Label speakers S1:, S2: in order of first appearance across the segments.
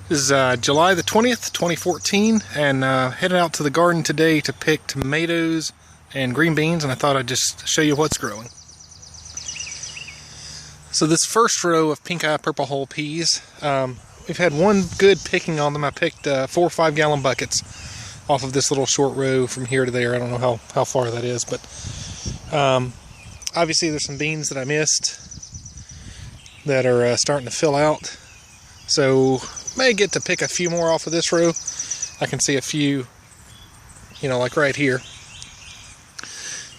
S1: This is July the 20th, 2014, and headed out to the garden today to pick tomatoes and green beans, and I thought I'd just show you what's growing. So this first row of pink eye purple hull peas, we've had one good picking on them. I picked 4 or 5 gallon buckets off of this little short row from here to there. I don't know how far that is, but obviously there's some beans that I missed that are starting to fill out. So may get to pick a few more off of this row. I can see a few, like right here,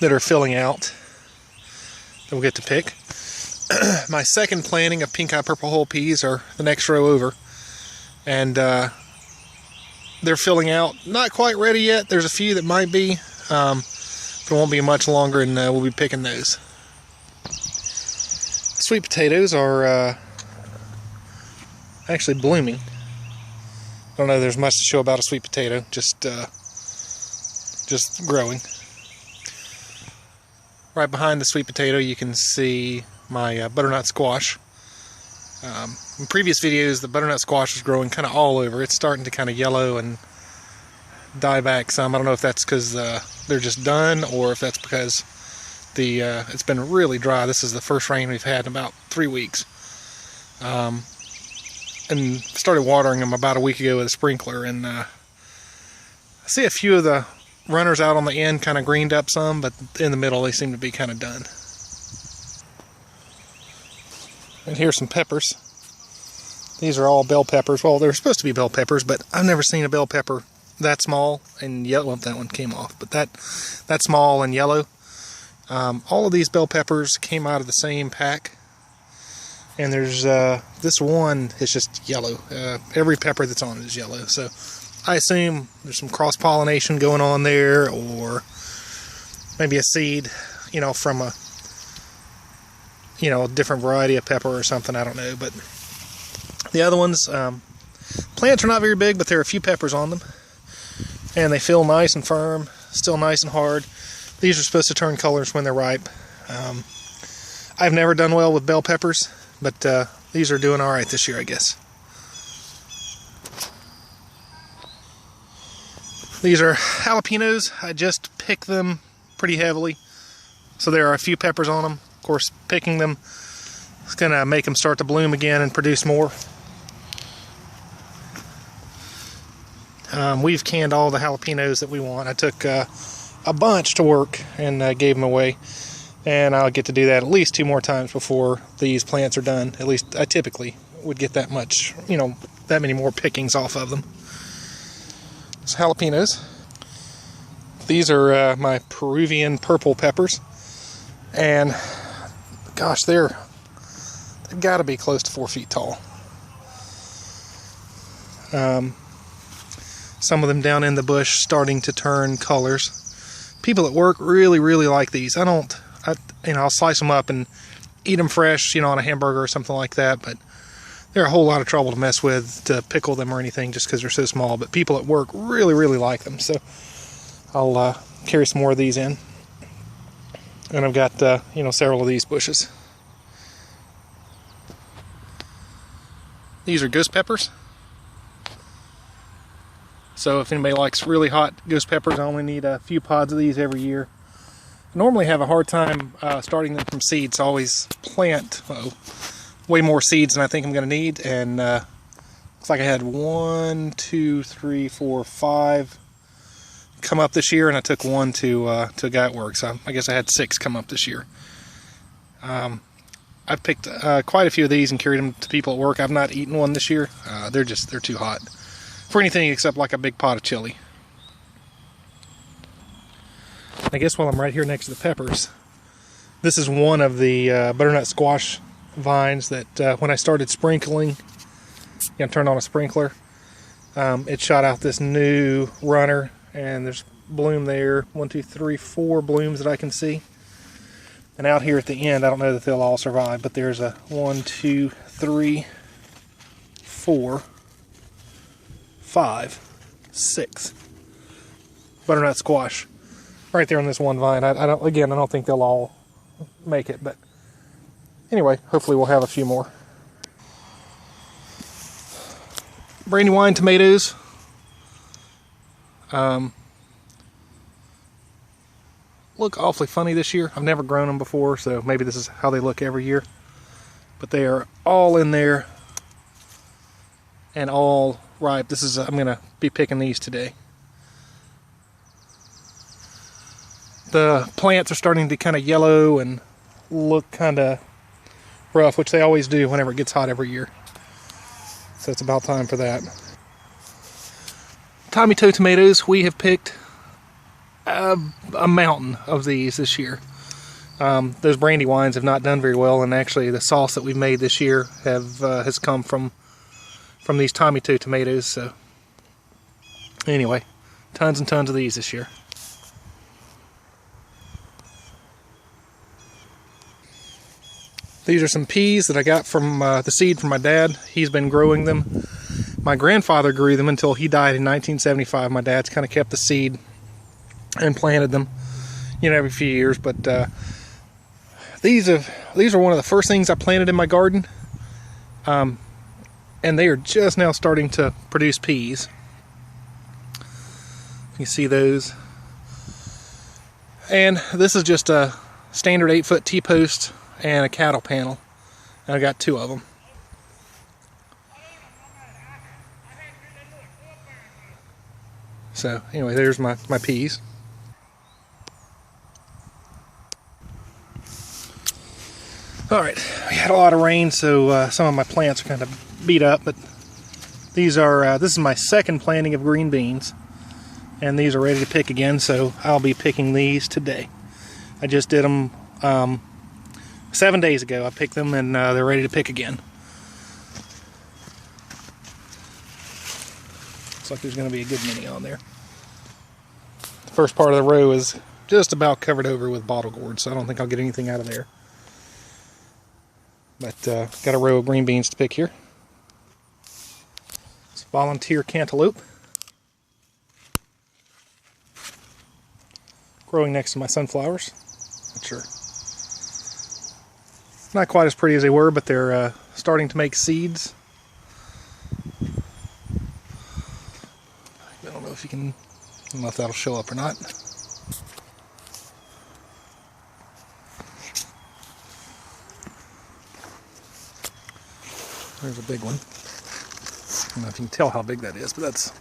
S1: that are filling out that we'll get to pick. My second planting of pink eye purple hull peas are the next row over, and they're filling out. Not quite ready yet. There's a few that might be, but it won't be much longer, and we'll be picking those. Sweet potatoes are actually blooming. I don't know there's much to show about a sweet potato, just growing. Right behind the sweet potato you can see my butternut squash. In previous videos the butternut squash was growing kind of all over. It's starting to kind of yellow and die back some. I don't know if that's because they're just done, or if that's because it's been really dry. This is the first rain we've had in about 3 weeks. And started watering them about a week ago with a sprinkler, and I see a few of the runners out on the end kind of greened up some, but in the middle they seem to be kind of done. And here's some peppers. These are all bell peppers. Well, they're supposed to be bell peppers, but I've never seen a bell pepper that small and yellow. Well, that one came off, but that small and yellow. All of these bell peppers came out of the same pack. And there's this one is just yellow. Every pepper that's on it is yellow. So I assume there's some cross-pollination going on there, or maybe a seed, from a different variety of pepper or something. I don't know. But the other ones, plants are not very big, but there are a few peppers on them, and they feel nice and firm, still nice and hard. These are supposed to turn colors when they're ripe. I've never done well with bell peppers, but these are doing all right this year, I guess. These are jalapenos. I just picked them pretty heavily, so there are a few peppers on them. Of course, picking them is going to make them start to bloom again and produce more. We've canned all the jalapenos that we want. I took a bunch to work and gave them away. And I'll get to do that at least 2 more times before these plants are done. At least I typically would get that much, that many more pickings off of them. It's jalapenos. These are my Peruvian purple peppers. And gosh, they've got to be close to 4 feet tall. Some of them down in the bush starting to turn colors. People at work really, really like these. I'll slice them up and eat them fresh, on a hamburger or something like that, but they're a whole lot of trouble to mess with, to pickle them or anything, just because they're so small. But people at work really, really like them, so I'll carry some more of these in. And I've got, several of these bushes. These are ghost peppers. So if anybody likes really hot ghost peppers, I only need a few pods of these every year. I normally have a hard time starting them from seeds. I always plant way more seeds than I think I'm going to need, and looks like I had 1, 2, 3, 4, 5 come up this year, and I took 1 to a guy at work, so I guess I had 6 come up this year. I've picked quite a few of these and carried them to people at work. I've not eaten one this year. They're too hot for anything except like a big pot of chili. I guess while I'm right here next to the peppers, this is one of the butternut squash vines that when I started sprinkling, turned on a sprinkler, it shot out this new runner, and there's bloom there. 1, 2, 3, 4 blooms that I can see. And out here at the end, I don't know that they'll all survive, but there's a 1, 2, 3, 4, 5, 6 butternut squash right there on this one vine. I don't think they'll all make it, but anyway, hopefully we'll have a few more. Brandywine tomatoes. Look awfully funny this year. I've never grown them before, so maybe this is how they look every year. But they are all in there and all ripe. This is I'm gonna be picking these today. The plants are starting to kind of yellow and look kind of rough, which they always do whenever it gets hot every year. So it's about time for that. Tommy Toe tomatoes, we have picked a mountain of these this year. Those Brandywines have not done very well, and actually the sauce that we've made this year has come from these Tommy Toe tomatoes. So anyway, tons and tons of these this year. These are some peas that I got from the seed from my dad. He's been growing them. My grandfather grew them until he died in 1975. My dad's kind of kept the seed and planted them, you know, every few years. But these are one of the first things I planted in my garden, and they are just now starting to produce peas. You see those, and this is just a standard 8-foot T-post and a cattle panel, and I got 2 of them. So anyway, there's my peas. Alright, we had a lot of rain, so some of my plants are kind of beat up, but these are, this is my second planting of green beans, and these are ready to pick again, so I'll be picking these today. I just did them 7 days ago. I picked them, and they're ready to pick again. Looks like there's going to be a good many on there. The first part of the row is just about covered over with bottle gourd, so I don't think I'll get anything out of there. But got a row of green beans to pick here. It's Volunteer Cantaloupe. Growing next to my sunflowers, which are not quite as pretty as they were, but they're starting to make seeds. I don't know if you can, I don't know if that'll show up or not. There's a big one. I don't know if you can tell how big that is, but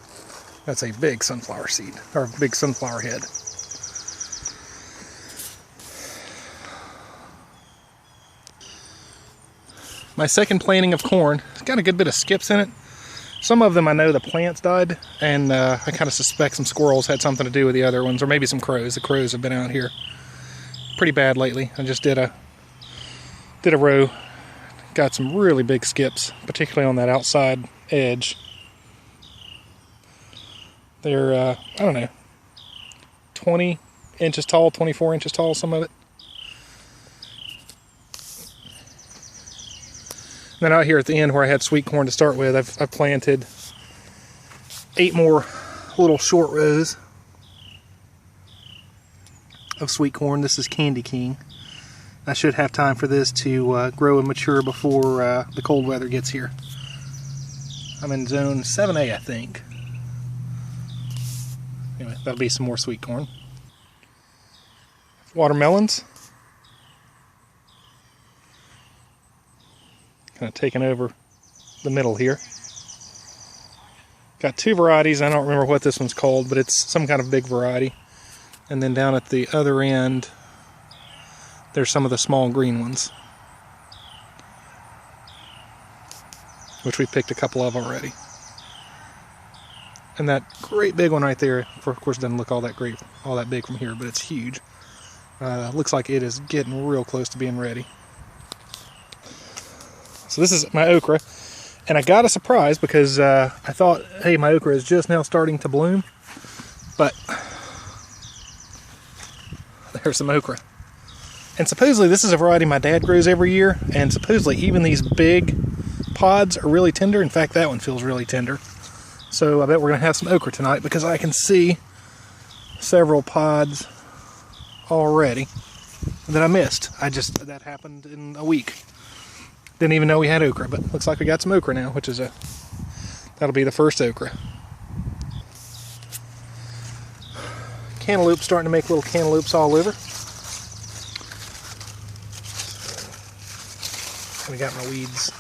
S1: that's a big sunflower seed, or a big sunflower head. My second planting of corn, it's got a good bit of skips in it. Some of them I know the plants died, and I kind of suspect some squirrels had something to do with the other ones, or maybe some crows. The crows have been out here pretty bad lately. I just did a row. Got some really big skips, particularly on that outside edge. They're, I don't know, 20 inches tall, 24 inches tall, some of it. And then out here at the end where I had sweet corn to start with, I've planted 8 more little short rows of sweet corn. This is Candy King. I should have time for this to grow and mature before the cold weather gets here. I'm in zone 7A, I think. Anyway, that'll be some more sweet corn. Watermelons. Kind of taking over the middle here. Got 2 varieties. I don't remember what this one's called, but it's some kind of big variety. And then down at the other end, there's some of the small green ones, which we picked a couple of already. And that great big one right there, of course, doesn't look all that big from here, but it's huge. Looks like it is getting real close to being ready. So this is my okra, and I got a surprise because I thought, hey, my okra is just now starting to bloom, but there's some okra. And supposedly this is a variety my dad grows every year, and supposedly even these big pods are really tender. In fact, that one feels really tender. So I bet we're going to have some okra tonight because I can see several pods already that I missed. That happened in a week. Didn't even know we had okra, but looks like we got some okra now, which is a That'll be the first okra. Cantaloupe starting to make little cantaloupes all over. And I got my weeds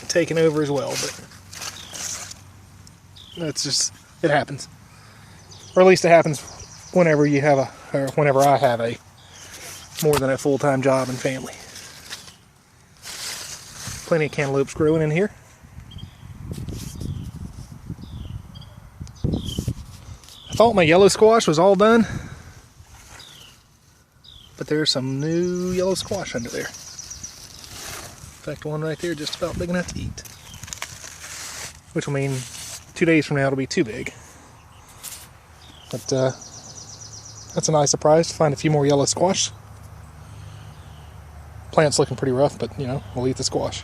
S1: taking over as well, but that's just, it happens. Or at least it happens whenever you have or whenever I have more than a full-time job and family. Plenty of cantaloupes growing in here. I thought my yellow squash was all done, but there's some new yellow squash under there. In fact, one right there just about big enough to eat. Which will mean 2 days from now it'll be too big. But that's a nice surprise to find a few more yellow squash. Plant's looking pretty rough, but you know, we'll eat the squash.